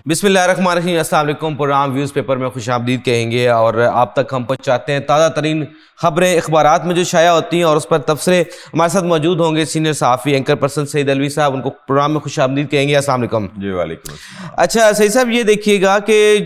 بسم اللہ الرحمن الرحیم. السلام علیکم. پروگرام ویوز پیپر میں خوش آمدید کہیں گے اور آپ تک ہم پہنچاتے ہیں تازہ ترین خبریں اخبارات میں جو شائع ہوتی ہیں اور اس پر تبصرے. ہمارے ساتھ موجود ہوں گے سینئر صحافی اینکر پرسن سعید الوی صاحب, ان کو پروگرام میں خوش آمدید کہیں گے. السلام علیکم. جی وعلیکم السلام. اچھا سعید صاحب, یہ دیکھیے گا کہ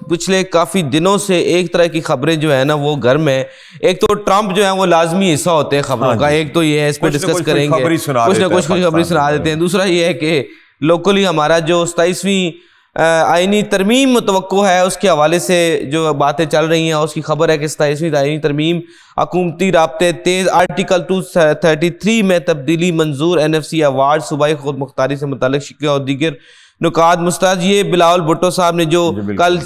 پچھلے کافی دنوں سے ایک طرح کی خبریں جو ہے نا وہ گرم ہیں. ایک تو ٹرمپ جو ہے وہ لازمی حصہ ہوتے ہیں خبروں کا, ایک تو یہ ہے اس پہ ڈسکس کریں گے, کچھ نہ کچھ خبریں سنا دیتے ہیں. دوسرا یہ ہے کہ لوکلی ہمارا جو 27ویں آئینی ترمیم متوقع ہے اس کے حوالے سے جو باتیں چل رہی ہیں, اس کی خبر ہے کہ 27ویں آئینی ترمیم حکومتی رابطے تیز, آرٹیکل 233 میں تبدیلی منظور, NFC ایوارڈ, صوبائی خود مختاری سے متعلق شکوے اور دیگر نکات مسترد. یہ بلاول بھٹو صاحب نے جو کل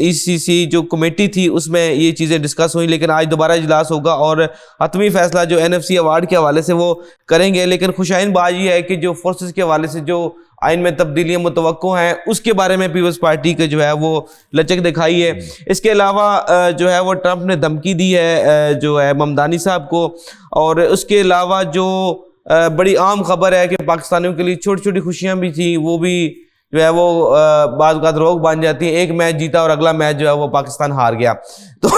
ECC جو کمیٹی تھی اس میں یہ چیزیں ڈسکس ہوئیں, لیکن آج دوبارہ اجلاس ہوگا اور حتمی فیصلہ جو NFC ایوارڈ کے حوالے سے وہ کریں گے. لیکن خوشائن بات یہ ہے کہ جو فورسز کے حوالے سے جو آئین میں تبدیلیاں متوقع ہیں اس کے بارے میں پیپلز پارٹی کے جو ہے وہ لچک دکھائی ہے. اس کے علاوہ جو ہے وہ ٹرمپ نے دھمکی دی ہے جو ہے ممدانی صاحب کو, اور اس کے علاوہ جو بڑی عام خبر ہے کہ پاکستانیوں کے لیے چھوٹی چھوٹی خوشیاں بھی تھیں, وہ بھی جو ہے وہ بعض اوقات روک بن جاتی ہیں. ایک میچ جیتا اور اگلا میچ جو ہے وہ پاکستان ہار گیا. تو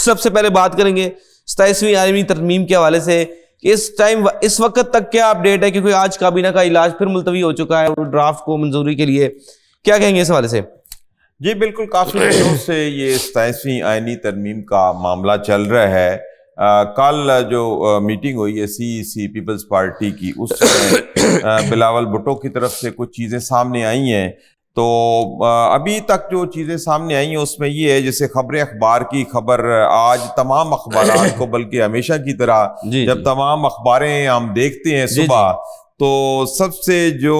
سب سے پہلے بات کریں گے 27ویں آئینی ترمیم کے حوالے سے. اس وقت تک کیا اپڈیٹ ہے, کیونکہ آج کابینہ کا اجلاس پھر ملتوی ہو چکا ہے ڈرافٹ کو منظوری کے لیے, کیا کہیں گے اس حوالے سے؟ جی بالکل, کافی دنوں سے یہ 27ویں آئینی ترمیم کا معاملہ چل رہا ہے. کل جو میٹنگ ہوئی ہے CEC پیپلز پارٹی کی, اس میں بلاول بھٹو کی طرف سے کچھ چیزیں سامنے آئی ہیں. تو ابھی تک جو چیزیں سامنے آئی ہیں اس میں یہ ہے, جیسے خبر اخبار کی خبر آج تمام اخبارات کو, بلکہ ہمیشہ کی طرح جب تمام اخباریں ہم دیکھتے ہیں صبح, تو سب سے جو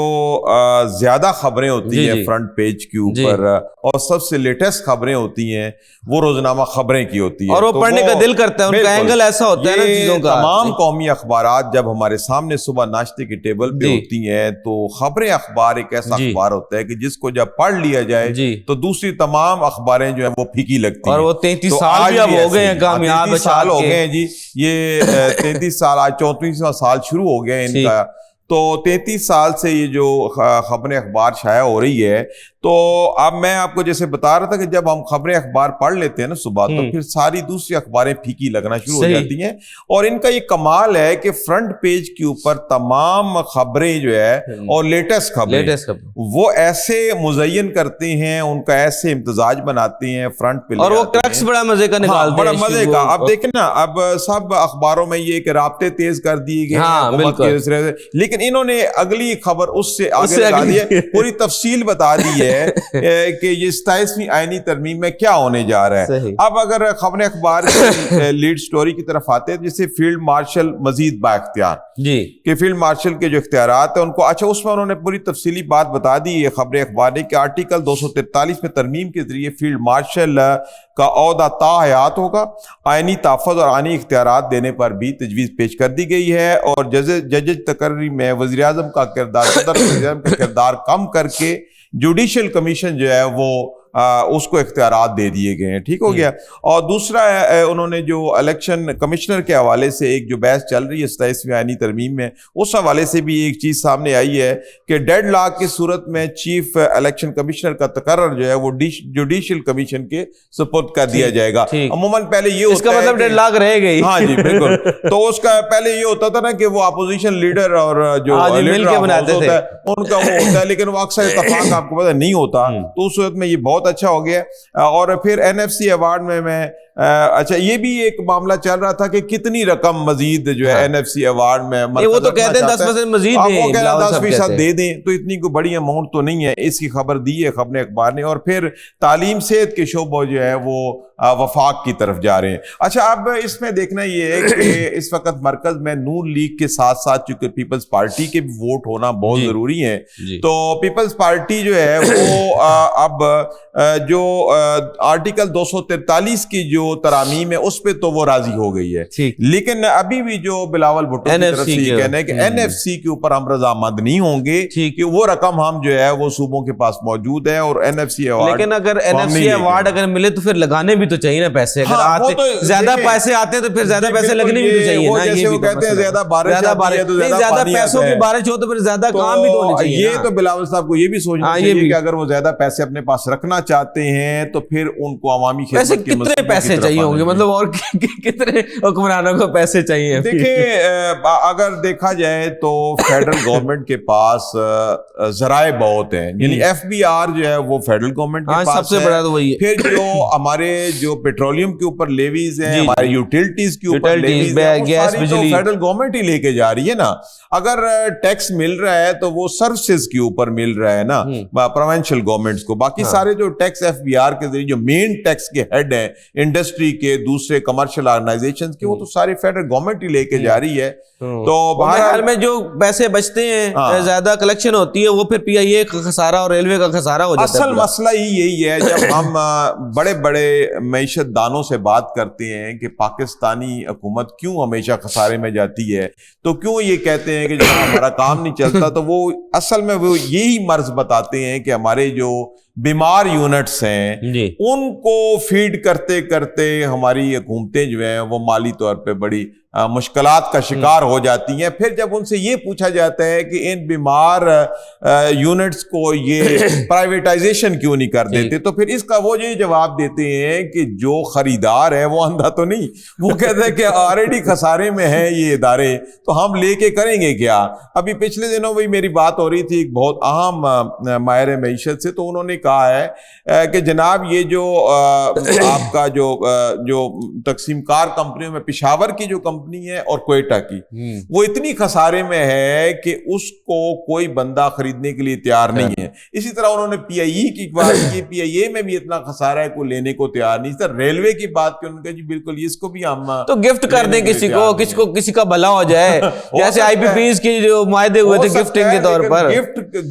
زیادہ خبریں ہوتی ہیں فرنٹ پیج کے اوپر اور سب سے لیٹسٹ خبریں ہوتی ہیں وہ روزنامہ خبریں کی ہوتی ہیں, اور وہ پڑھنے کا دل کرتا ہے, ان کا اینگل ایسا ہوتا ہے نا چیزوں کا. تمام قومی اخبارات جب ہمارے سامنے صبح ناشتے کے ٹیبل پہ ہوتی ہیں تو خبر اخبار ایک ایسا اخبار ہوتا ہے کہ جس کو جب پڑھ لیا جائے تو دوسری تمام اخباریں جو ہیں وہ پھیکی لگتی ہیں. اور وہ 33 سال بھی اب ہو گئے ہیں کامیاب, 33 سال ہو گئے ہیں جی, یہ 33 سال, آج 34واں سال شروع ہو گیا ہے ان کا. تو 33 سال سے یہ جو خبریں اخبار شائع ہو رہی ہے, تو اب میں آپ کو جیسے بتا رہا تھا کہ جب ہم خبریں اخبار پڑھ لیتے ہیں نا صبح, تو پھر ساری دوسری اخباریں پھیکی لگنا شروع ہو جاتی ہیں. اور ان کا یہ کمال ہے کہ فرنٹ پیج کے اوپر تمام خبریں جو ہے اور لیٹسٹ خبریں وہ ایسے مزین کرتے ہیں, ان کا ایسے امتزاج بناتے ہیں فرنٹ پہ, اور وہ کریکس بڑا مزے کا نکالتے ہیں, بڑا مزے کا. اب دیکھیں نا, اب سب اخباروں میں یہ کہ رابطے تیز کر دیے گئے ہیں, لیکن انہوں نے اگلی خبر اس سے آگے لگا دی ہے, پوری تفصیل بتا دی ہے کہ یہ 27ویں آئینی ترمیم میں کیا ہونے جا رہا ہے. اب اگر خبر اخبار کی لیڈ سٹوری کی طرف آتے ہیں, جیسے فیلڈ مارشل مزید با اختیار, کہ فیلڈ مارشل کے جو اختیارات ہیں ان کو, اچھا اس میں انہوں نے پوری تفصیلی بات بتا دی ہے خبر اخبار نے کہ آرٹیکل 243 میں ترمیم کے ذریعے فیلڈ مارشل کا عہدہ تا حیات ہوگا. آئینی تحفظ اور آئینی اختیارات دینے پر بھی تجویز پیش کر دی گئی ہے, اور ججز تقرری میں وزیر اعظم کا کردار, صدر وزیر اعظم کا کردار کم کر کے جوڈیشل کمیشن جو ہے وہ اس کو اختیارات دے دیے گئے ہیں. ٹھیک ہو گیا. اور دوسرا انہوں نے جو الیکشن کمشنر کے حوالے سے ایک جو بحث چل رہی ہے 27ویں آئینی ترمیم میں, اس حوالے سے بھی ایک چیز سامنے آئی ہے کہ ڈیڈ لاک کی صورت میں چیف الیکشن کمشنر کا تقرر جو ہے وہ جوڈیشل کمیشن کے سپرد کر دیا جائے گا. عموماً پہلے یہ ہوتا ہے, اس کا مطلب ڈیڈ لاک رہے گئی. ہاں جی بالکل. تو اس کا پہلے یہ ہوتا تھا نا کہ وہ اپوزیشن لیڈر اور جو لیڈر ہوتا ہے ان کا وہ ہوتا ہے, لیکن وہ اکثر اتفاق آپ کو پتہ نہیں ہوتا. تو اس صورت میں یہ بہت اچھا ہو گیا. اور پھر NFC ایوارڈ میں اچھا یہ بھی ایک معاملہ چل رہا تھا کہ کتنی رقم مزید جو ہے NFC ایوارڈ میں, وہ تو کہتے ہیں 10% مزید دیں, وہ کہتے ہیں 10% دے دیں, تو اتنی کوئی بڑی اماؤنٹ تو نہیں ہے. اس کی خبر دی ہے خبر اخبار نے. اور پھر تعلیم صحت کے شعبوں جو ہے وہ وفاق کی طرف جا رہے ہیں. اچھا اب اس میں دیکھنا یہ ہے کہ اس وقت مرکز میں نون لیگ کے ساتھ ساتھ چونکہ پیپلز پارٹی کے بھی ووٹ ہونا بہت ضروری ہے, تو پیپلز پارٹی جو ہے وہ اب جو آرٹیکل 243 کی جو جو ترامیم ہے اس پہ تو وہ راضی ہو گئی ہے, لیکن ابھی بھی جو بلاول بھٹو کی طرف سے یہ کہنا ہے کہ این ایف سی کے اوپر ہم رضامند نہیں ہوں گے کہ وہ رقم ہم جو ہے وہ صوبوں کے پاس موجود ہے, اور این ایف سی ایوارڈ, لیکن اگر این ایف سی ایوارڈ اگر ملے تو پھر لگانے بھی تو چاہیے نا پیسے, اگر آتے زیادہ پیسے آتے ہیں تو پھر زیادہ پیسے لگنے بھی تو چاہیے نا. جیسے وہ کہتے ہیں زیادہ بارش آتی ہے تو زیادہ پیسوں کی بارش ہو تو پھر زیادہ کام بھی تو ہونے چاہیے. یہ تو بلاول صاحب کو یہ بھی سوچنا چاہیے کہ اگر وہ زیادہ پیسے اپنے پاس رکھنا چاہتے ہیں تو پھر ان کو عوامی خدمت کے کتنے پیسے چاہیے ہوں گے, مطلب اور کتنے حکمرانوں کو پیسے چاہیے. دیکھیں اگر دیکھا جائے تو فیڈرل گورنمنٹ کے پاس ذرائع بہت ہیں, یعنی ایف بی آر جو ہے وہ فیڈرل گورنمنٹ کے پاس سب سے بڑا تو وہی ہے. پھر جو ہمارے جو پیٹرولیم کے اوپر لیویز ہیں, ہمارے یوٹیلٹیز کے اوپر لیویز ہیں, وہ ساری تو فیڈرل گورنمنٹ ہی لے کے جا رہی ہے نا. اگر ٹیکس مل رہا ہے تو وہ سروسز کے اوپر مل رہا ہے نا پروونشل گورنمنٹس کو. باقی سارے جو ٹیکس ایف بی آر کے ذریعے جو مین ٹیکس کے ہیڈ ہیں انڈسٹری کے, دوسرے کمرشل آرگنائزیشن کے, وہ تو سارے فیڈرل گورنمنٹ ہی لے کے جا رہی ہے. تو بہرحال میں جو پیسے بچتے ہیں زیادہ کلیکشن ہوتی ہے وہ پھر پی آئی اے کا خسارہ اور ریلوے کا خسارہ ہو جاتا ہے. اصل مسئلہ ہی یہی ہے, جب ہم بڑے بڑے معیشت دانوں سے بات کرتے ہیں کہ پاکستانی حکومت کیوں ہمیشہ خسارے میں جاتی ہے, تو کیوں یہ کہتے ہیں کہ جب ہمارا کام نہیں چلتا, تو وہ اصل میں وہ یہی مرض بتاتے ہیں کہ ہمارے جو بیمار یونٹس ہیں ان کو فیڈ کرتے کرتے ہماری حکومتیں جو ہیں وہ مالی طور پہ بڑی مشکلات کا شکار ہو جاتی ہیں. پھر جب ان سے یہ پوچھا جاتا ہے کہ ان بیمار یونٹس کو یہ پرائیویٹائزیشن کیوں نہیں کر دیتے, تو پھر اس کا وہ یہ جواب دیتے ہیں کہ جو خریدار ہے وہ اندھا تو نہیں, وہ کہتے ہیں کہ آلریڈی خسارے میں ہیں یہ ادارے, تو ہم لے کے کریں گے کیا. ابھی پچھلے دنوں بھی میری بات ہو رہی تھی ایک بہت اہم ماہر معیشت سے, تو انہوں نے کہا ہے کہ جناب یہ جو آپ کا جو تقسیم کار کمپنیوں میں پشاور کی جو کمپنی ہے اور کوئٹہ کی, وہ اتنی خسارے میں ہے کہ اس کو کوئی بندہ خریدنے کے لیے تیار نہیں ہے. اسی طرح انہوں نے پی آئی اے کی بات کی, پی آئی اے میں بھی اتنا خسارہ ہے کوئی لینے کو تیار نہیں. سر ریلوے کی بات کی, انہوں نے کہا جی بالکل اس کو بھی ہم تو گفٹ کر دیں کسی کو کسی کا بھلا ہو جائے, جیسے آئی پی پیز کی جو معاہدے ہوئے تھے گفٹنگ کے طور پر.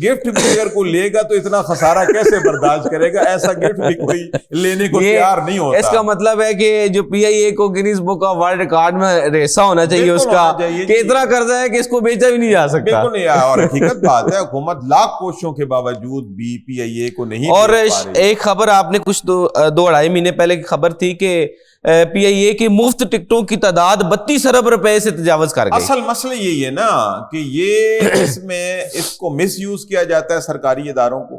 گفٹ بھی اگر کوئی لے گا تو اتنا خسارہ کیسے برداشت کرے گا, ایسا گفٹ بھی کوئی لینے کو تیار نہیں ہوتا. اس کا مطلب ہے کہ جو پی آئی اے کو Guinness book of world record میں ایسا ہونا چاہیے اس کا کہ اتنا قرضہ ہے کہ اس کو بیچا بھی نہیں جا سکتا. بالکل نہیں, اور حقیقت بات ہے حکومت لاکھ کوششوں کے باوجود بھی پی آئی اے کو نہیں. اور ایک خبر آپ نے کچھ 2-2.5 مہینے پہلے کی خبر تھی کہ پی آئی اے کی مفت ٹکٹوں کی تعداد 32 ارب روپے سے تجاوز کر گئی. اصل مسئلہ یہی ہے نا کہ یہ اس کو مس یوز کیا جاتا ہے سرکاری اداروں کو,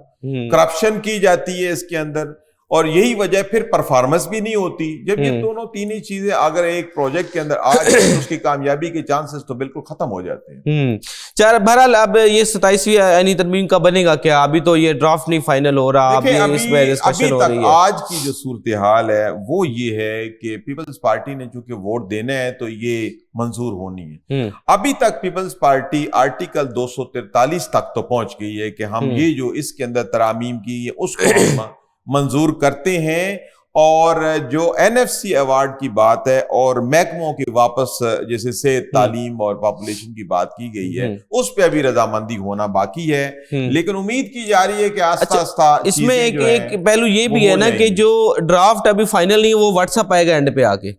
کرپشن کی جاتی ہے اس کے اندر, اور یہی وجہ پھر پرفارمنس بھی نہیں ہوتی. جب یہ دونوں تین ہی چیزیں اگر ایک پروجیکٹ کے اندر آ جائیں تو اس کی کامیابی کے چانسز تو بالکل ختم ہو جاتے ہیں. بہرحال اب یہ 27ویں آئینی ترمیم کا بنے گا کیا؟ ابھی تو یہ ڈرافٹ نہیں فائنل ہو رہا, ابھی تک آج کی جو صورتحال ہے وہ یہ ہے کہ پیپلز پارٹی نے چونکہ ووٹ دینا ہے تو یہ منظور ہونی ہے. ابھی تک پیپلز پارٹی آرٹیکل 243 تک تو پہنچ گئی ہے کہ ہم یہ جو اس کے اندر ترامیم کی اس کو منظور کرتے ہیں, اور جو این ایف سی ایوارڈ کی بات ہے اور محکموں کی واپس جیسے صحت, تعلیم اور پاپولیشن کی بات کی گئی ہے, اس پہ ابھی رضامندی ہونا باقی ہے. لیکن امید کی جا رہی ہے کہ آہستہ آہستہ اس میں ایک پہلو یہ بھی ہے نا کہ جو ڈرافٹ ابھی فائنل نہیں وہ واٹس ایپ آئے گا اینڈ پہ آ کے,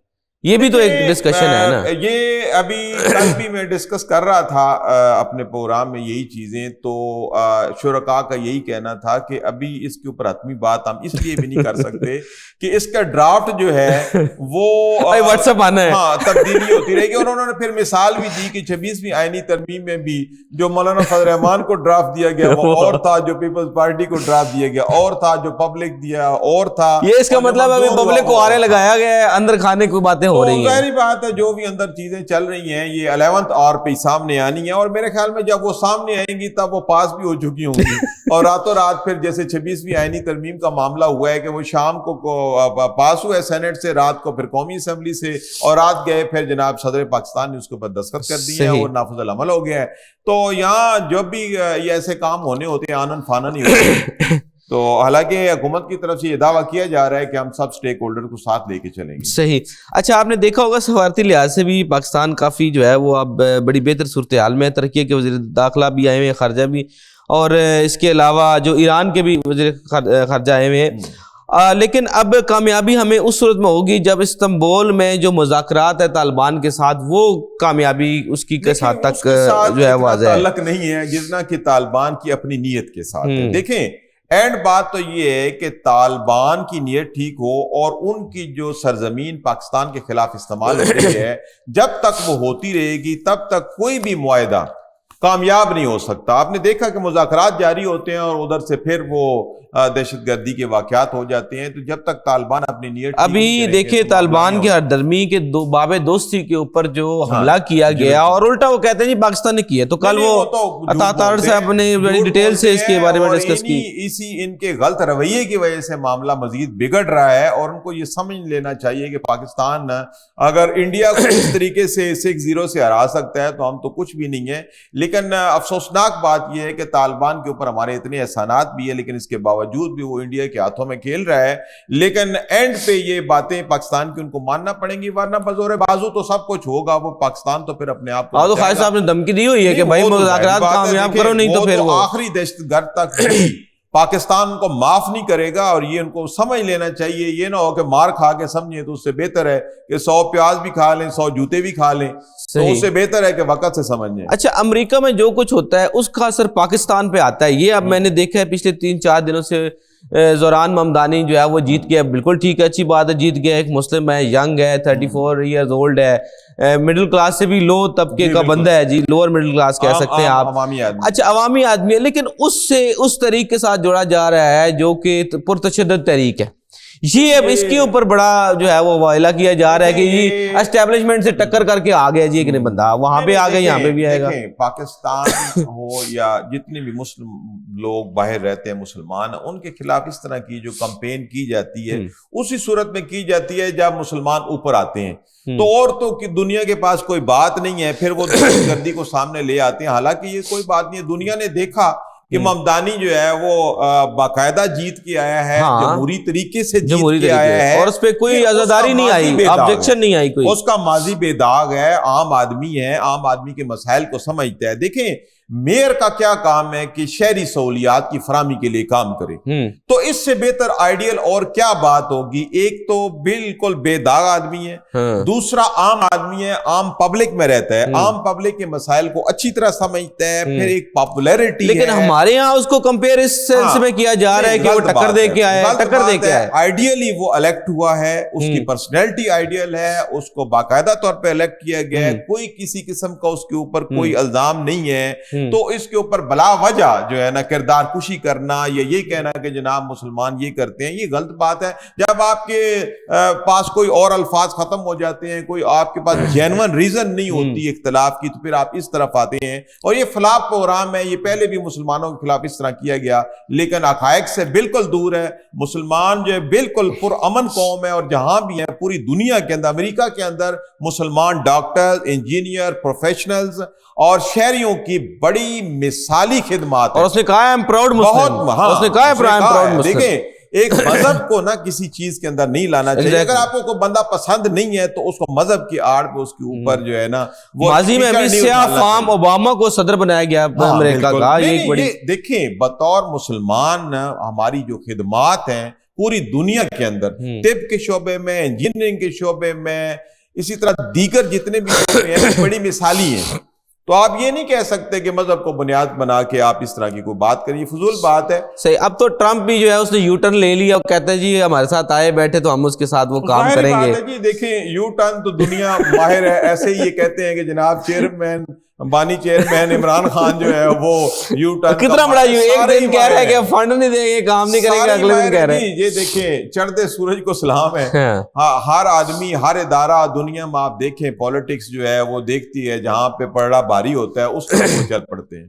یہ بھی تو ایک ڈسکشن ہے نا. یہ ابھی کل بھی میں ڈسکس کر رہا تھا اپنے پروگرام میں یہی چیزیں, تو شرکاء کا یہی کہنا تھا کہ ابھی اس کے اوپر حتمی بات ہم اس لیے بھی نہیں کر سکتے کہ اس کا ڈرافٹ جو ہے وہ واٹس ایپ آنا ہے, تبدیلی ہوتی رہے گی. اور انہوں نے پھر مثال بھی دی کہ 26ویں آئینی ترمیم میں بھی جو مولانا فضل الرحمان کو ڈرافٹ دیا گیا وہ اور تھا, جو پیپلز پارٹی کو ڈرافٹ دیا گیا اور تھا, جو پبلک دیا اور تھا. یہ اس کا مطلب ابھی پبلک کو آرے لگایا گیا ہے, اندر کھانے کی باتیں ہو رہی ہیں. ظاہری بات ہے جو بھی اندر چیزیں چل رہی ہیں یہ 11th آور پہ سامنے آنی ہے, اور میرے خیال میں جب وہ سامنے آئیں گی تب وہ پاس بھی ہو چکی ہوں گی. اور راتوں رات پھر جیسے 26ویں آئینی ترمیم کا معاملہ ہوا ہے کہ وہ شام کو پاس ہوا ہے سینٹ سے, رات کو پھر قومی اسمبلی سے, اور رات گئے پھر جناب صدر پاکستان نے اس کے اوپر دستخط کر دی ہے اور نافذ العمل ہو گیا ہے. تو یہاں جب بھی یہ ایسے کام ہونے ہوتے ہیں آنن فانن ہی ہوتے ہیں. تو حالانکہ حکومت کی طرف سے یہ دعویٰ کیا جا رہا ہے کہ ہم سب سٹیک ہولڈر کو ساتھ لے کے چلیں گے. صحیح. اچھا آپ نے دیکھا ہوگا سفارتی لحاظ سے بھی پاکستان کافی جو ہے وہ اب بڑی بہتر صورتحال میں ہے. ترقی کے وزیر داخلہ بھی آئے ہوئے ہیں, خارجہ بھی, اور اس کے علاوہ جو ایران کے بھی وزیر خارجہ آئے ہوئے ہیں. لیکن اب کامیابی ہمیں اس صورت میں ہوگی جب استنبول میں جو مذاکرات ہے طالبان کے ساتھ وہ کامیابی اس کی کس حد تک جو ہے واضح ہے. تعلق نہیں ہے جتنا کہ طالبان کی اپنی نیت کے ساتھ ہے. دیکھیں اینڈ بات تو یہ ہے کہ طالبان کی نیت ٹھیک ہو اور ان کی جو سرزمین پاکستان کے خلاف استعمال ہو رہی ہے جب تک وہ ہوتی رہے گی تب تک کوئی بھی معاہدہ کامیاب نہیں ہو سکتا. آپ نے دیکھا کہ مذاکرات جاری ہوتے ہیں اور ادھر سے پھر وہ دہشت گردی کے واقعات ہو جاتے ہیں. تو جب تک طالبان اپنی نیت ابھی دیکھیں طالبان کے ہردرمی کے باب دوستی کے اوپر جو حملہ کیا گیا اور الٹا وہ کہتے ہیں جی پاکستان نے کیا, تو کل وہ عطا صاحب نے بڑی ڈیٹیل سے اس کے بارے میں ڈسکس کی. اسی ان کے غلط رویے کی وجہ سے معاملہ مزید بگڑ رہا ہے اور ان کو یہ سمجھ لینا چاہیے کہ پاکستان اگر انڈیا کو اس طریقے سے 6-0 سے ہرا سکتا ہے تو ہم تو کچھ بھی نہیں ہے. لیکن افسوسناک بات یہ ہے کہ طالبان کے اوپر ہمارے اتنے احسانات بھی ہیں لیکن اس کے باوجود بھی وہ انڈیا کے ہاتھوں میں کھیل رہا ہے. لیکن اینڈ پہ یہ باتیں پاکستان کی ان کو ماننا پڑیں گی, ورنہ بزور بازو تو سب کچھ ہوگا. وہ پاکستان تو پھر اپنے آپ کو تو خالد صاحب نے دھمکی دی ہوئی ہے کہ بھائی مذاکرات کامیاب کرو نہیں تو پھر وہ آخری دہشت گرد تک پاکستان کو معاف نہیں کرے گا. اور یہ ان کو سمجھ لینا چاہیے, یہ نہ ہو کہ مار کھا کے سمجھیں تو اس سے بہتر ہے کہ 100 پیاز بھی کھا لیں 100 جوتے بھی کھا لیں, تو اس سے بہتر ہے کہ وقت سے سمجھیں. اچھا امریکہ میں جو کچھ ہوتا ہے اس کا اثر پاکستان پہ آتا ہے, یہ اب میں نے دیکھا ہے پچھلے 3-4 دنوں سے زوران ممدانی جو ہے وہ جیت گیا, بالکل ٹھیک ہے, اچھی بات ہے, جیت گیا, ایک مسلم ہے, ینگ ہے, 34 ایئرز اولڈ ہے, مڈل کلاس سے بھی لو طبقے کا بندہ ہے جی, لوور مڈل کلاس کہہ سکتے ہیں آپ. اچھا عوامی آدمی ہے, لیکن اس سے اس تحریک کے ساتھ جوڑا جا رہا ہے جو کہ پرتشدد تحریک ہے. یہ اب اس کے اوپر بڑا جو ہے وہ واعلہ کیا جا رہا ہے کہ جی اسٹیبلشمنٹ سے ٹکر کر کے آ گیا جی ایک نہیں بندہ, وہاں پہ آ گیا یہاں پہ بھی آئے گا. پاکستان ہو یا جتنے بھی مسلم لوگ باہر رہتے ہیں مسلمان, ان کے خلاف اس طرح کی جو کمپین کی جاتی ہے اسی صورت میں کی جاتی ہے جب مسلمان اوپر آتے ہیں. تو اور تو دنیا کے پاس کوئی بات نہیں ہے, پھر وہ دہشت گردی کو سامنے لے آتے ہیں. حالانکہ یہ کوئی بات نہیں ہے, دنیا نے دیکھا کہ ممدانی جو ہے وہ باقاعدہ جیت کے آیا ہے, جمہوری طریقے سے جیت کے آیا ہے, اور اس پہ کوئی عزاداری نہیں آئی, آبجیکشن نہیں آئی کوئی. اس کا ماضی بے داغ ہے, عام آدمی ہے, عام آدمی کے مسائل کو سمجھتا ہے. دیکھیں میئر کا کیا کام ہے کہ شہری سہولیات کی فراہمی کے لیے کام کرے, تو اس سے بہتر آئیڈیل اور کیا بات ہوگی. ایک تو بالکل بے داغ آدمی ہے, دوسرا عام آدمی ہے, عام پبلک میں رہتا ہے, عام پبلک کے مسائل کو اچھی طرح سمجھتا ہے, پھر ایک پاپولیرٹی ہے. لیکن ہمارے یہاں اس کو کمپیئر اس سینس میں کیا جا رہا ہے کہ وہ ٹکر دے کے آیا ہے, ٹکر دے کے آیا ہے. آئیڈیلی وہ الیکٹ ہوا ہے, اس کی پرسنالٹی آئیڈیل ہے, اس کو باقاعدہ طور پہ الیکٹ کیا گیا ہے, کوئی کسی قسم کا اس کے اوپر کوئی الزام نہیں ہے. تو اس کے اوپر بلا وجہ جو ہے نا کردار کشی کرنا یا یہ کہنا کہ جناب مسلمان یہ کرتے ہیں, یہ غلط بات ہے. جب آپ کے پاس کوئی اور الفاظ ختم ہو جاتے ہیں, کوئی آپ کے پاس جینون ریزن نہیں ہوتی اختلاف کی, تو پھر آپ اس طرف آتے ہیں. اور یہ فلاح پروگرام ہے, یہ پہلے بھی مسلمانوں کے خلاف اس طرح کیا گیا لیکن حقائق سے بالکل دور ہے. مسلمان جو ہے بالکل پرامن قوم ہے, اور جہاں بھی ہے پوری دنیا کے اندر, امریکہ کے اندر مسلمان ڈاکٹر, انجینئر, پروفیشنلز اور شہریوں کی بڑی مثالی خدمات. اور اس نے کہا ہے I'm proud Muslim. اس نے کہا ہے I'm proud Muslim. دیکھیں ایک مذہب کو نہ کسی چیز کے اندر نہیں لانا چاہیے. اگر آپ کو کوئی بندہ پسند نہیں ہے تو اس کو مذہب کی آڑ پہ اس کے اوپر جو ہے نا, ماضی میں ابھی سیاہ فام اوباما کو صدر بنایا گیا امریکہ کا. دیکھیں بطور مسلمان ہماری جو خدمات ہیں پوری دنیا کے اندر, طب کے شعبے میں, انجینئرنگ کے شعبے میں, اسی طرح دیگر جتنے بھی شعبے ہیں بڑی مثالی ہیں. تو آپ یہ نہیں کہہ سکتے کہ مذہب کو بنیاد بنا کے آپ اس طرح کی کوئی بات کریے, فضول بات ہے. صحیح. اب تو ٹرمپ بھی جو ہے اس نے یو ٹرن لے لیا اور کہتا ہے جی ہمارے ساتھ آئے بیٹھے تو ہم اس کے ساتھ وہ کام کریں گے. جی دیکھیں یو ٹرن تو دنیا ماہر ہے, ایسے ہی یہ کہتے ہیں کہ جناب چیئرمین بانی چیئرمین عمران خان جو ہے وہ یو ٹرن کتنا بڑا ایک دن کہہ رہا ہے کہ فنڈ نہیں دیں گے, کام نہیں کریں گے, اگلے دن کہہ رہے ہیں. یہ دیکھیں چڑھتے سورج کو سلام ہے. ہر آدمی, ہر ادارہ دنیا میں آپ دیکھیں پولیٹکس جو ہے وہ دیکھتی ہے, جہاں پہ پڑا بھاری ہوتا ہے اس پر وہ چل پڑتے ہیں.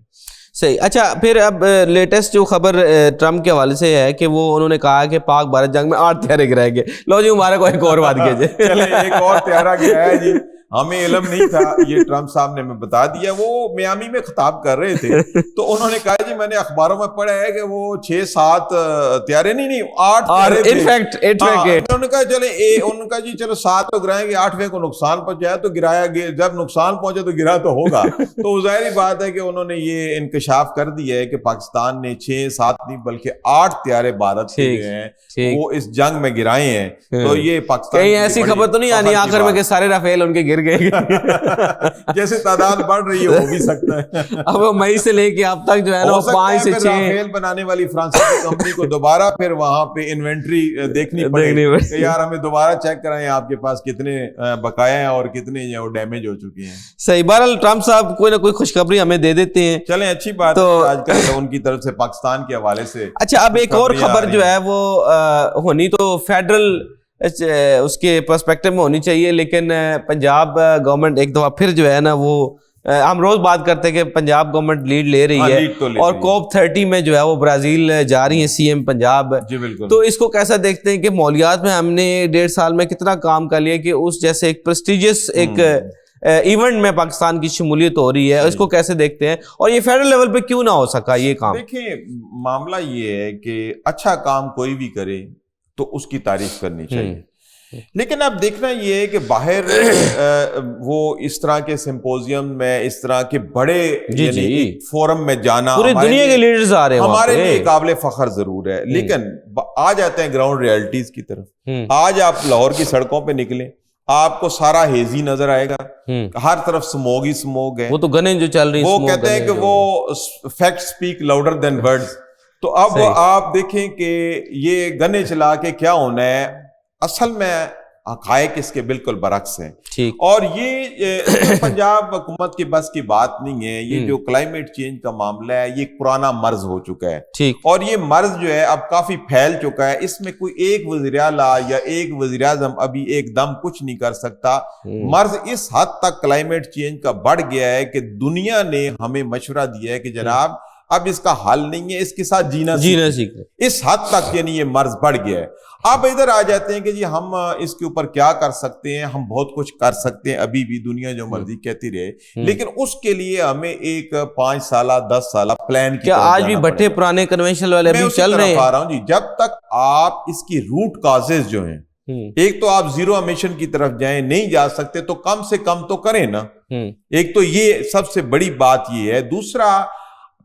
صحیح. اچھا پھر اب لیٹسٹ جو خبر ٹرمپ کے حوالے سے ہے کہ وہ انہوں نے کہا کہ پاک بھارت جنگ میں 8 طیارے گرائیں گے. لو جی مبارک ہو, ایک اور بات کیجئے. چلیں ایک اور طیارہ گرایا جی. ہمیں علم نہیں تھا، یہ ٹرمپ صاحب نے ہمیں بتا دیا. وہ میامی میں خطاب کر رہے تھے تو انہوں نے کہا جی میں نے اخباروں میں پڑھا ہے کہ وہ 6-7 طیارے نہیں 8 طیارے تھے. انہوں نے کہا چلے انہوں نے کہا جی چلو 7 تو گرائیں گے، 8ویں کو نقصان پہنچایا تو گرایا گیا، جب نقصان پہنچا تو گرا تو ہوگا. تو ظاہری بات ہے کہ انہوں نے یہ انکشاف کر دیا ہے کہ پاکستان نے 6-7 نہیں بلکہ 8 طیارے بھارت کے جو ہیں وہ اس جنگ میں گرائے ہیں. تو یہ پاکستان کہیں ایسی خبر تو نہیں آنی آخر میں کہ سارے رافیل ان کے گر گئے جیسے تعداد بڑھ رہی ہے ہو بھی سکتا ہے. اب مئی سے لے کے اب تک جو ہے نا 5 سے 6 رافیل بنانے والی فرانسیسی کمپنی کو دوبارہ پھر وہاں پہ انوینٹری دیکھنی پڑے کہ یار ہمیں دوبارہ چیک کرائیں آپ کے پاس کتنے بقایا ہیں اور کتنے جو ڈیمیج ہو چکے ہیں. صحیح. بہرحال ٹرمپ صاحب کوئی نہ کوئی خوشخبری ہمیں دے دیتے ہیں. چلیں اچھی بات ہے آج کل ان کی طرف سے پاکستان کے حوالے سے. اچھا اب ایک اور خبر جو ہے وہ ہونی تو فیڈرل اس کے پرسپیکٹو میں ہونی چاہیے، لیکن پنجاب گورنمنٹ ایک دفعہ پھر جو ہے نا وہ ہم روز بات کرتے ہیں کہ پنجاب گورنمنٹ لیڈ لے رہی ہے اور COP30 میں جو ہے وہ برازیل جا رہی ہے CM پنجاب. جی بالکل. تو اس کو کیسا دیکھتے ہیں کہ مالیات میں ہم نے 1.5 سال میں کتنا کام کر لیا کہ اس جیسے ایک پریسٹیجس ایک ایونٹ میں پاکستان کی شمولیت ہو رہی ہے، اس کو کیسے دیکھتے ہیں اور یہ فیڈرل لیول پہ کیوں نہ ہو سکا یہ کام؟ دیکھیں معاملہ یہ ہے کہ اچھا کام کوئی بھی کرے تو اس کی تعریف کرنی چاہیے، لیکن اب دیکھنا یہ ہے کہ باہر وہ اس طرح کے سمپوزیم میں اس طرح کے بڑے فورم میں جانا پوری دنیا کے لیڈرز آ رہے ہیں ہمارے لیے قابل فخر ضرور ہے، لیکن آ جاتے ہیں گراؤنڈ ریالٹیز کی طرف. آج آپ لاہور کی سڑکوں پہ نکلیں آپ کو سارا ہیزی نظر آئے گا، ہر طرف سموگ ہی سموگ ہے. وہ تو گنیں جو چل رہی ہیں، وہ کہتے ہیں کہ وہ fact speak louder than words. تو اب آپ دیکھیں کہ یہ گنے چلا کے کیا ہونا ہے، اصل میں حقائق اس کے بالکل برعکس ہیں. اور یہ پنجاب حکومت کے بس کی بات نہیں ہے. یہ جو کلائمیٹ چینج کا معاملہ ہے یہ ایک پرانا مرض ہو چکا ہے اور یہ مرض جو ہے اب کافی پھیل چکا ہے. اس میں کوئی ایک وزیر اعلیٰ یا ایک وزیر اعظم ابھی ایک دم کچھ نہیں کر سکتا. مرض اس حد تک کلائمیٹ چینج کا بڑھ گیا ہے کہ دنیا نے ہمیں مشورہ دیا ہے کہ جناب اب اس کا حل نہیں ہے، اس کے ساتھ جینا سیکھیں. اس حد تک یعنی یہ مرض بڑھ گیا ہے. آپ ادھر آ جاتے ہیں کہ جی ہم اس کے اوپر کیا کر سکتے ہیں، ہم بہت کچھ کر سکتے ہیں، ابھی بھی دنیا جو مرضی کہتی رہے، لیکن اس کے لیے ہمیں ایک 5 سالہ 10 سالہ پلان کی. کیا آج بھی بھٹے پرانے کنونشنل والے ابھی چل رہے ہیں؟ میں آ رہا ہوں جی. جب تک آپ اس کی روٹ کازز جو ہیں، ایک تو آپ زیرو امیشن کی طرف جائیں، نہیں جا سکتے تو کم سے کم تو کریں نا. ایک تو یہ سب سے بڑی بات یہ ہے. دوسرا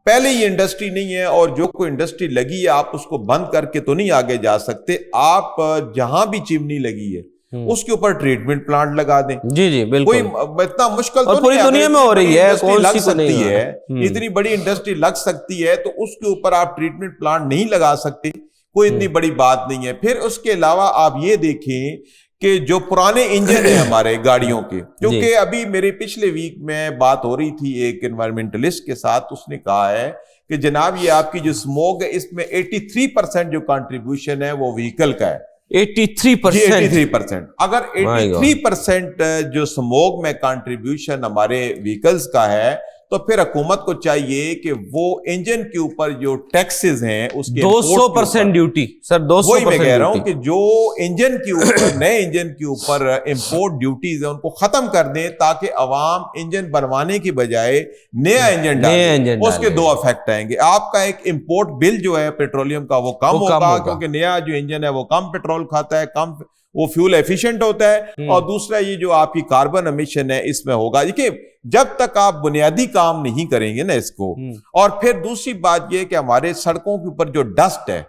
پہلے یہ انڈسٹری نہیں ہے اور جو کوئی انڈسٹری لگی ہے آپ اس کو بند کر کے تو نہیں آگے جا سکتے. آپ جہاں بھی چمنی لگی ہے اس کے اوپر ٹریٹمنٹ پلانٹ لگا دیں. جی بالکل. کوئی اتنا مشکل تو پوری دنیا میں ہو رہی ہے، لگ سکتی ہے، اتنی بڑی انڈسٹری لگ سکتی ہے تو اس کے اوپر آپ ٹریٹمنٹ پلانٹ نہیں لگا سکتے، کوئی اتنی بڑی بات نہیں ہے. پھر اس کے علاوہ آپ یہ دیکھیں کہ جو پرانے انجن ہیں ہمارے گاڑیوں کے، کیونکہ ابھی میرے پچھلے ویک میں بات ہو رہی تھی ایک انوائرمنٹلسٹ کے ساتھ، اس نے کہا ہے کہ جناب یہ آپ کی جو سموگ ہے اس میں 83% جو کنٹریبیوشن ہے وہ وہیکل کا ہے. 83%. اگر 83% جو سموگ میں کنٹریبیوشن ہمارے وہیکلز کا ہے تو پھر حکومت کو چاہیے کہ وہ انجن کے اوپر جو ٹیکسز ہیں اس کے 200% ڈیوٹی. سر 200%. وہی میں کہہ رہا ہوں کہ جو انجن کے اوپر نئے انجن کے اوپر امپورٹ ڈیوٹیز ہیں ان کو ختم کر دیں تاکہ عوام انجن بنوانے کی بجائے نیا انجن ڈالیں. اس کے 2 افیکٹ آئیں گے. آپ کا ایک امپورٹ بل جو ہے پیٹرولیم کا وہ کم ہوگا کیونکہ نیا جو انجن ہے وہ کم پیٹرول کھاتا ہے، کم وہ فیول ایفیشنٹ ہوتا ہے. اور دوسرا یہ جو آپ کی کاربن امیشن ہے اس میں ہوگا. دیکھیں جب تک آپ بنیادی کام نہیں کریں گے نا اس کو، اور پھر دوسری بات یہ کہ ہمارے سڑکوں کے اوپر جو ڈسٹ ہے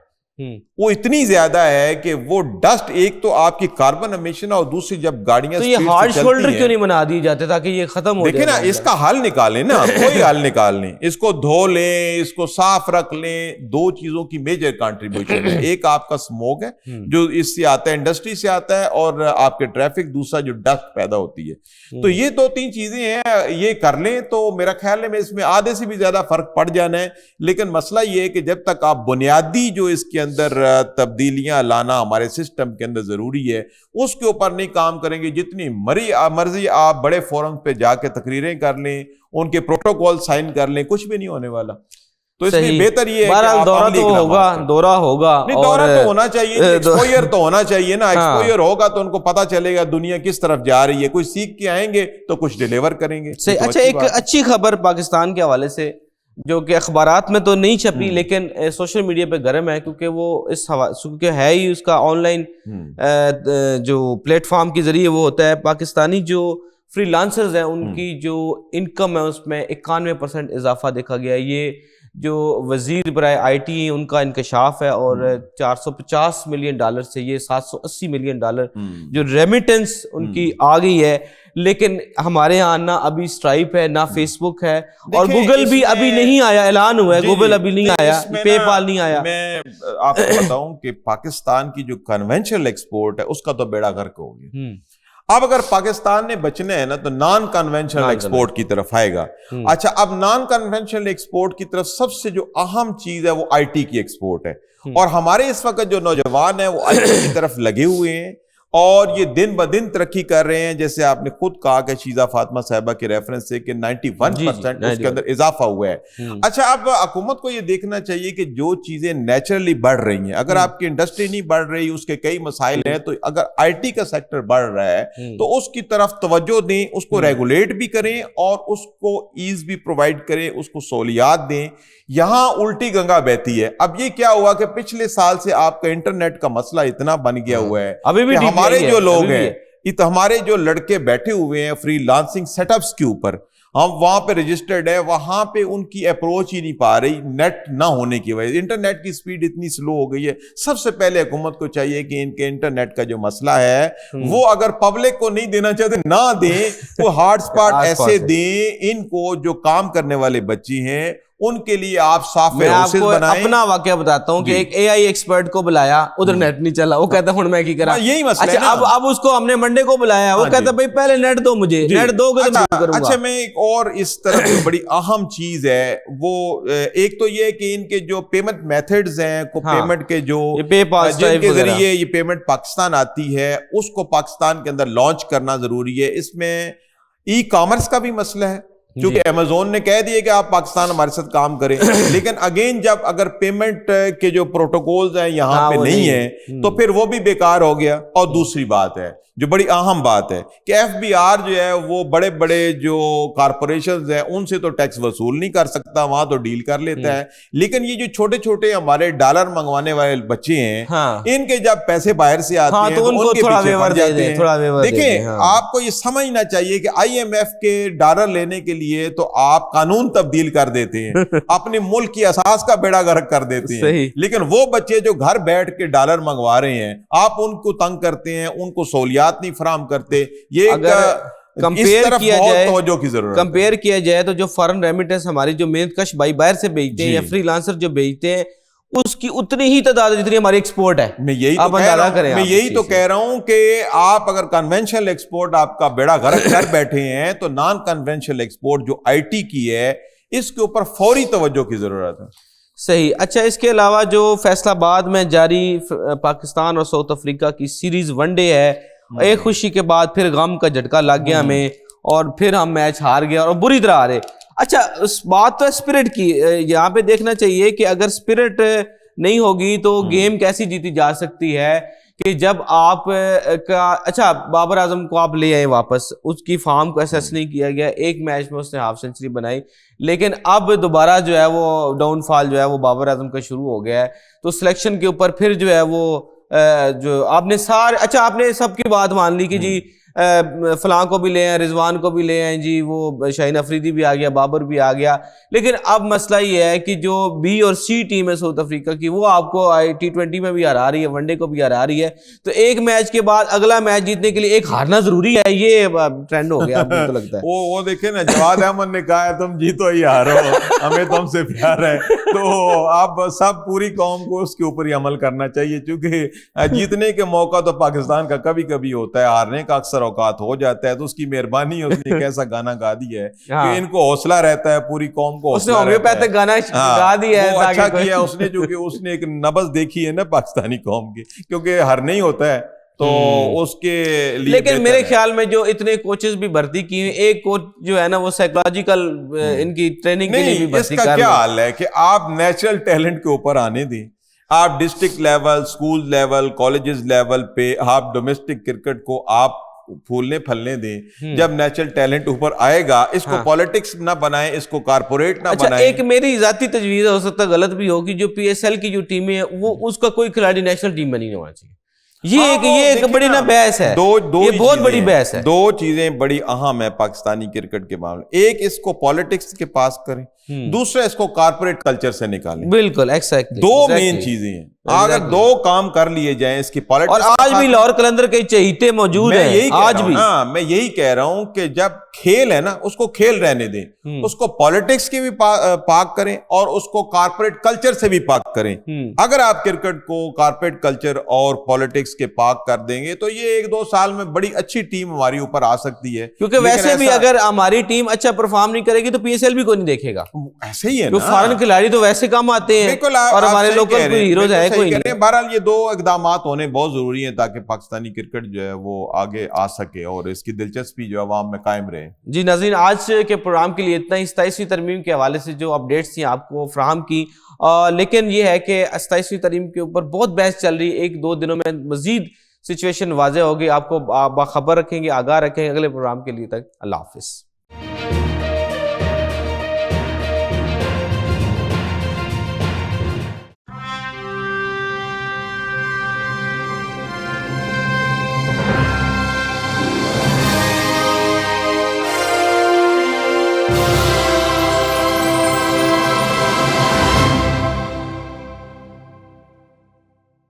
وہ اتنی زیادہ ہے کہ وہ ڈسٹ ایک تو آپ کی کاربن امیشن اور دوسری جب گاڑیاں تو یہ ہارڈ شولڈر کیوں نہیں بنا دیے جاتے تاکہ یہ ختم ہو جائے؟ دیکھیں نا اس کا حل نکالیں نا، کوئی حل نکال لیں، اس کو دھو لیں، اس کو صاف رکھ لیں. 2 چیزوں کی میجر کنٹریبیوشن ہے. ایک آپ کا سموگ ہے جو اس سے آتا ہے، انڈسٹری سے آتا ہے، اور آپ کے ٹریفک، دوسرا جو ڈسٹ پیدا ہوتی ہے. تو یہ 2-3 چیزیں ہیں، یہ کر لیں تو میرا خیال ہے اس میں آدھے سے بھی زیادہ فرق پڑ جانا ہے. لیکن مسئلہ یہ ہے کہ جب تک آپ بنیادی جو اس کے اندر تبدیلیاں لانا ہمارے سسٹم کے اندر ضروری ہے اس کے اوپر نہیں کام کریں گے، جتنی مرضی آپ بڑے فورم پہ جا کے تقریریں کر لیں، ان کے پروٹوکول سائن کر لیں، کچھ بھی نہیں ہونے والا. تو اس لیے بہتر یہ ہے کہ دورہ تو ہوگا، دورہ ہوگا، دورہ تو ہونا چاہیے، ایکسپوئر تو ہونا چاہیے نا، ایکسپوئر ہوگا تو ان کو پتہ چلے گا دنیا کس طرف جا رہی ہے، کوئی سیکھ کے آئیں گے تو کچھ ڈیلیور کریں گے۔ اچھا، ایک اچھی خبر پاکستان کے حوالے سے جو کہ اخبارات میں تو نہیں چھپی لیکن سوشل میڈیا پہ گرم ہے، کیونکہ وہ اس کیونکہ ہے ہی اس کا آن لائن جو پلیٹ فارم کے ذریعے وہ ہوتا ہے، پاکستانی جو فری لانسرز ہیں ان کی جو انکم ہے اس میں 91% اضافہ دیکھا گیا ہے۔ یہ جو وزیر برائے آئی ٹی ان کا انکشاف ہے، اور $450 ملین سے یہ $780 ملین جو ریمیٹنس ان کی آ گئی ہے۔ لیکن ہمارے یہاں نہ ابھی اسٹرائپ ہے، نہ فیس بک ہے، اور گوگل بھی ابھی نہیں آیا، اعلان ہوا ہے گوگل ابھی نہیں آیا، پے پال نہیں آیا۔ میں آپ کو بتاؤں کہ پاکستان کی جو کنونشنل ایکسپورٹ ہے اس کا تو بیڑا غرق ہو گیا۔ اب اگر پاکستان نے بچنا ہے نا تو نان کنونشنل ایکسپورٹ کی طرف آئے گا۔ اچھا، اب نان کنونشنل ایکسپورٹ کی طرف سب سے جو اہم چیز ہے وہ آئی ٹی کی ایکسپورٹ ہے، اور ہمارے اس وقت جو نوجوان ہیں وہ آئی ٹی کی طرف لگے ہوئے ہیں اور یہ دن بدن ترقی کر رہے ہیں۔ جیسے آپ نے خود کہا کہ شیزہ فاطمہ صاحبہ کے ریفرنس سے کہ 91% اس کے اندر اضافہ ہوا ہے۔ اچھا، اب حکومت کو یہ دیکھنا چاہیے کہ جو چیزیں نیچرلی بڑھ رہی ہیں، اگر آپ کی انڈسٹری نہیں بڑھ رہی، اس کے کئی مسائل ہیں، تو اگر آئی ٹی کا سیکٹر بڑھ رہا ہے تو اس کی طرف توجہ دیں، اس کو ریگولیٹ بھی کریں اور اس کو ایز بھی پرووائڈ کریں، اس کو سہولیات دیں۔ یہاں الٹی گنگا بہتی ہے۔ اب یہ کیا ہوا کہ پچھلے سال سے آپ کا انٹرنیٹ کا مسئلہ اتنا بن گیا ہوا ہے کہ ہمارے جو لوگ ہیں، ہمارے جو لڑکے بیٹھے ہوئے ہیں فری لانسنگ سیٹ اپس کے اوپر، ہم وہاں پہ رجسٹرڈ ہے، وہاں پہ ان کی اپروچ ہی نہیں پا رہی نیٹ نہ ہونے کی وجہ سے۔ انٹرنیٹ کی سپیڈ اتنی سلو ہو گئی ہے۔ سب سے پہلے حکومت کو چاہیے کہ ان کے انٹرنیٹ کا جو مسئلہ ہے وہ اگر پبلک کو نہیں دینا چاہتے نہ دیں، تو ہارٹ سپاٹ ایسے دیں ان کو جو کام کرنے والے بچے ہیں ان کے لیے آپ سافٹ ویئر ہاؤسز بنائیں۔ اپنا واقعہ بتاتا ہوں کہ ایک اے آئی ایکسپرٹ کو بلایا، ادھر نیٹ نہیں چلا، وہ کہتا ہوں میں کی کرا، یہی مسئلہ ہے نا۔ اب اس کو ہم نے منڈے کو بلایا، وہ کہتا بھائی پہلے نیٹ دو مجھے، نیٹ دو گے تو میں کروں گا۔ اچھا، میں ایک اور اس طرف جو بڑی اہم چیز ہے وہ ایک تو یہ کہ ان کے جو پیمنٹ میتھڈز ہیں، پیمنٹ کے جو جن کے ذریعے یہ پیمنٹ پاکستان آتی ہے اس کو پاکستان کے اندر لانچ کرنا ضروری ہے۔ اس میں ای کامرس کا بھی مسئلہ ہے، کیونکہ امیزون نے کہہ دیا کہ آپ پاکستان ہمارے ساتھ کام کریں، لیکن اگین جب اگر پیمنٹ کے جو پروٹوکولز ہیں یہاں پہ نہیں ہیں تو پھر وہ بھی بیکار ہو گیا۔ اور دوسری بات ہے جو بڑی اہم بات ہے کہ ایف بی آر جو ہے وہ بڑے بڑے جو کارپوریشنز ہیں ان سے تو ٹیکس وصول نہیں کر سکتا، وہاں تو ڈیل کر لیتا ہے، لیکن یہ جو چھوٹے چھوٹے ہمارے ڈالر منگوانے والے بچے ہیں ان کے جب پیسے باہر سے آتے ہیں تو ان کے پیچھے پڑ جاتے ہیں۔ دیکھیں، آپ کو یہ سمجھنا چاہیے کہ آئی ایم ایف کے ڈالر لینے کے لیے تو آپ قانون تبدیل کر دیتے ہیں، اپنے ملک کی اساس کا بیڑا غرق کر دیتے ہیں، لیکن وہ بچے جو گھر بیٹھ کے ڈالر منگوا رہے ہیں آپ ان کو تنگ کرتے ہیں، ان کو سہولیات نہیں فراہم کرتے۔ یہ کمپیئر کیا جائے تو جو فارن ریمیٹنس ہماری جو محنت کش بھائی باہر سے بھیجتے ہیں یا فری لانسر جو بھیجتے ہیں اس کی اتنی ہی تعداد جتنی ہماری ایکسپورٹ ہے۔ میں یہی تو کہہ رہا ہوں کہ آپ اگر کنونشنل ایکسپورٹ آپ کا بیڑا غرق کر بیٹھے ہیں تو نان کنونشنل ایکسپورٹ جو آئی ٹی کی ہے اس کے اوپر فوری توجہ کی ضرورت ہے۔ صحیح۔ اچھا، اس کے علاوہ جو فیصل آباد میں جاری پاکستان اور ساؤتھ افریقہ کی سیریز ون ڈے ہے، ایک خوشی کے بعد پھر غم کا جھٹکا لگ گیا ہمیں اور پھر ہم میچ ہار گیا اور بری طرح ہارے۔ اچھا، اس بات تو اسپرٹ کی یہاں پہ دیکھنا چاہیے کہ اگر اسپرٹ نہیں ہوگی تو گیم کیسی جیتی جا سکتی ہے کہ جب آپ کا اچھا بابر اعظم کو آپ لے آئے واپس، اس کی فارم کو اسیس نہیں کیا گیا، ایک میچ میں اس نے ہاف سینچری بنائی، لیکن اب دوبارہ جو ہے وہ ڈاؤن فال جو ہے وہ بابر اعظم کا شروع ہو گیا ہے۔ تو سلیکشن کے اوپر پھر جو ہے وہ جو آپ نے اچھا آپ نے سب کی بات مان لی کہ جی فلاں کو بھی لے آئیں، رضوان کو بھی لے آئیں، جی وہ شاہین افریدی بھی آ گیا، بابر بھی آ گیا، لیکن اب مسئلہ یہ ہے کہ جو بی اور سی ٹیم ہے ساؤتھ افریقہ کی وہ آپ کو T20 میں بھی ہرا رہی ہے، ون ڈے کو بھی ہرا رہی ہے، تو ایک میچ کے بعد اگلا میچ جیتنے کے لیے ایک ہارنا ضروری ہے۔ یہ ٹرینڈ ہو گیا مجھے تو لگتا ہے۔ وہ دیکھیں نا، جواد احمد نے کہا ہے تم جیتو ہی ہارو، ہمیں تم سے پیار ہے، تو آپ سب پوری قوم کو اس کے اوپر ہی عمل کرنا چاہیے، چونکہ جیتنے کے موقع تو پاکستان کا کبھی کبھی ہوتا ہے، ہارنے کا اکثر اوقات ہو جاتا ہے، تو اس کی مہربانی اس نے ایک ایسا گانا گا دیا ہے کہ ان کو حوصلہ رہتا ہے، پوری قوم کو اس نے ہومیوپیتھک گانا گا دیا ہے، اچھا کیا اس نے، جو کہ اس نے ایک نبض دیکھی ہے نا پاکستانی قوم کی، کیونکہ ہر نہیں ہوتا ہے، تو اس کے لیے لیکن میرے خیال میں جو اتنے کوچز بھی بھرتی کی ہوئی، ایک کوچ جو ہے نا وہ سائیکولوجیکل ان کی ٹریننگ کے لیے بھی بھرتی کر رہے ہیں۔ اس کا کیا حال ہے کہ آپ نیچرل ٹیلنٹ کے اوپر آنے دیں، آپ district level, school level, colleges level پہ آپ ڈومیسٹک کرکٹ کو آپ پھولنے پھلنے دیں، جب نیچرل ٹیلنٹ اوپر آئے گا اس کو پولیٹکس نہ بنائیں، اس کو کارپوریٹ نہ بنائیں۔ ایک میری ذاتی تجویز ہو سکتا ہے غلط بھی ہوگی، جو پی ایس ایل کی جو ٹیمیں ہیں وہ اس کا کوئی کھلاڑی نیشنل ٹیم میں نہیں ہونا چاہیے۔ یہ ایک بڑی نا بحث ہے، یہ بہت بڑی بحث ہے۔ دو چیزیں بڑی اہم ہیں پاکستانی کرکٹ کے معاملے، ایک اس کو پولیٹکس کے پاس کریں، دوسرا اس کو کارپوریٹ کلچر سے نکالیں۔ بالکل ایگزیکٹلی، دو مین چیزیں ہیں، اگر دو کام کر لیے جائیں اس کی پولیٹکس۔ اور آج بھی لاہور قلندر کے چہیتے موجود ہیں، آج بھی میں یہی کہہ رہا ہوں کہ جب کھیل ہے نا اس کو کھیل رہنے دیں، اس کو پولیٹکس کی بھی پاک کریں اور اس کو کارپوریٹ کلچر سے بھی پاک کریں۔ اگر آپ کرکٹ کو کارپوریٹ کلچر اور پولیٹکس کے پاک کر دیں گے تو یہ 1-2 سال میں بڑی اچھی ٹیم ہماری اوپر آ سکتی ہے، کیونکہ ویسے بھی اگر ہماری ٹیم اچھا پرفارم نہیں کرے گی تو پی ایس ایل بھی کوئی نہیں دیکھے گا۔ ایسے ہی ہے نا، فارن کھلاڑی تو ویسے کم آتے ہیں اور ہمارے لوکل کوئی ہیروز ہے کوئی نہیں۔ بہرحال یہ دو اقدامات ہونے بہت ضروری ہیں تاکہ پاکستانی کرکٹ جو ہے وہ آگے آ سکے اور اس کی دلچسپی جو عوام میں قائم رہے۔ جی ناظرین، آج کے پروگرام کے لیے اتنا ہی۔ 27ویں ترمیم کے حوالے سے جو اپڈیٹس تھیں آپ کو فراہم کی، لیکن یہ ہے کہ 27ویں ترمیم کے اوپر بہت بحث چل رہی ہے، 1-2 دنوں میں مزید سچویشن واضح ہوگی، آپ کو باخبر رکھیں گے، آگاہ رکھیں گے۔ اگلے پروگرام کے لیے تک اللہ حافظ۔